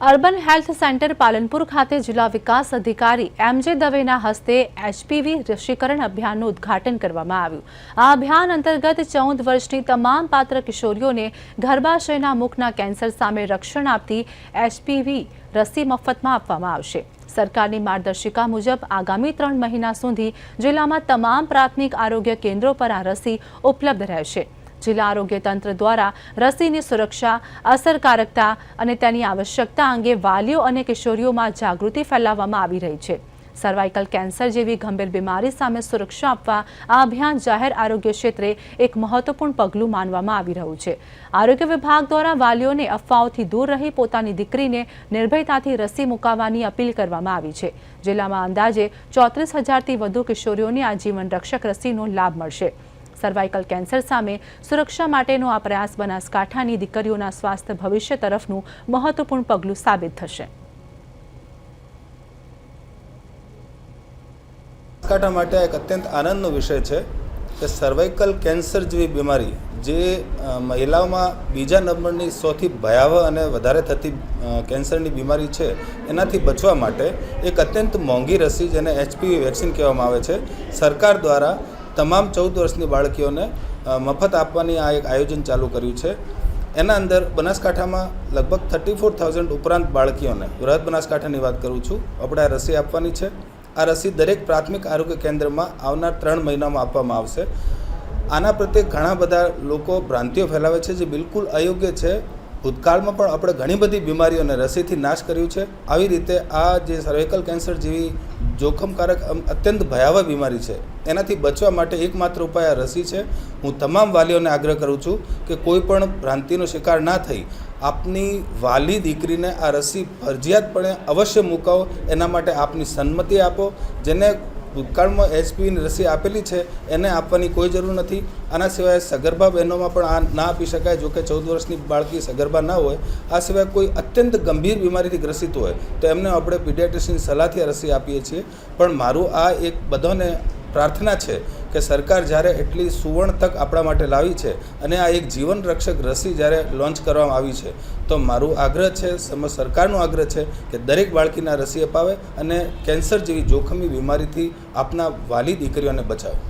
Urban health centre Palanpur ખાતે જિલ્લા વિકાસ અધિકારી એમજે દવેના હસ્તે એચપીવી રસીકરણ અભિયાનનું ઉદ્ઘાટન કરવામાં આવ્યું। આ અભિયાન અંતર્ગત 14 વર્ષની તમામ પાત્ર કિશોરીઓને ગર્ભાશયના મુખના કેન્સર સામે રક્ષણ આપતી એચપીવી રસી મફતમાં આપવામાં આવશે। સરકારની માર્ગદર્શિકા મુજબ આગામી 3 મહિના સુધી જિલ્લામાં તમામ પ્રાથમિક આરોગ્ય કેન્દ્રો પર આ રસી ઉપલબ્ધ રહેશે। જિલ્લા આરોગ્ય તંત્ર દ્વારા રસીની સુરક્ષા, અસરકારકતા અને તેની આવશ્યકતા અંગે વાલીઓ અને કિશોરીઓમાં જાગૃતિ ફેલાવવામાં આવી રહી છે। સર્વાઇકલ કેન્સર જેવી ગંભીર બીમારી સામે સુરક્ષા આપવા આ અભિયાન જાહેર આરોગ્ય ક્ષેત્રે એક મહત્વપૂર્ણ પગલું માનવામાં આવી રહ્યું છે। આરોગ્ય વિભાગ દ્વારા વાલીઓને અફવાઓથી દૂર રહી પોતાની દીકરીને નિર્ભયતાથી રસી મુકાવવાની અપીલ કરવામાં આવી છે। જિલ્લામાં અંદાજે 34,000થી વધુ કિશોરીઓને આ જીવન રક્ષક રસીનો લાભ મળશે। સર્વાઇકલ કેન્સર સામે સુરક્ષા માટેનો આ પ્રયાસ બનાસકાંઠાની દીકરીઓના સ્વાસ્થ્ય ભવિષ્ય તરફનું મહત્વપૂર્ણ પગલું સાબિત થશે। બનાસકાંઠા માટે એક અત્યંત આનંદનો વિષય છે કે સર્વાઇકલ કેન્સર જેવી બીમારી જે મહિલાઓમાં બીજા નંબરની સૌથી ભયાવહ અને વધારે થતી કેન્સરની બીમારી છે એનાથી બચવા માટે એક અત્યંત મોંઘી રસી જેને એચપીવી વેક્સિન કહેવામાં આવે છે સરકાર દ્વારા તમામ 14 વર્ષની બાળકીઓને મફત આપવાની આ એક આયોજન ચાલુ કર્યું છે। એના અંદર બનાસકાંઠામાં લગભગ 34,000 ઉપરાંત બાળકીઓને બૃહદ બનાસકાંઠાની વાત કરું છું આપણે આ રસી આપવાની છે। આ રસી દરેક પ્રાથમિક આરોગ્ય કેન્દ્રમાં આવનાર 3 મહિનામાં આપવામાં આવશે। આના પ્રત્યે ઘણા બધા લોકો ભ્રાંતિઓ ફેલાવે છે જે બિલકુલ અયોગ્ય છે। ભૂતકાળમાં પણ આપણે ઘણી બધી બીમારીઓને રસીથી નાશ કર્યું છે। આવી રીતે આ જે સર્વાઇકલ કેન્સર જેવી જોખમકારક અત્યંત ભયાવહ બીમારી છે એનાથી બચવા માટે એકમાત્ર ઉપાય આ રસી છે। હું તમામ વાલીઓને આગ્રહ કરું છું કે કોઈ પણ ભ્રાંતિનો શિકાર ના થઈ આપની વાલી દીકરીને આ રસી ફરજિયાતપણે અવશ્ય મુકાવો। એના માટે આપની સંમતિ આપો। જેને ભૂતકાળમાં એચપીવીની રસી આપેલી છે એને આપવાની કોઈ જરૂર નથી। આના સિવાય સગર્ભા બહેનોમાં પણ આ ના આપી શકાય। જો કે 14 વર્ષની બાળકી સગર્ભા ના હોય, આ સિવાય કોઈ અત્યંત ગંભીર બીમારીથી ગ્રસિત હોય તો એમને આપણે પીડિયાટ્રિશિયનની સલાહથી આ રસી આપીએ છીએ। પણ મારું આ એક બધાને પ્રાર્થના છે કે સરકાર જ્યારે એટલી સુવર્ણ તક આપણા માટે લાવી છે અને આ એક જીવન રક્ષક રસી જ્યારે લોન્ચ કરવામાં આવી છે તો મારું આગ્રહ છે, સરકારનો આગ્રહ છે કે દરેક બાળકીને આ રસી અપાવે અને કેન્સર જેવી જોખમી બીમારીથી આપના વાલી દીકરીઓને બચાવે।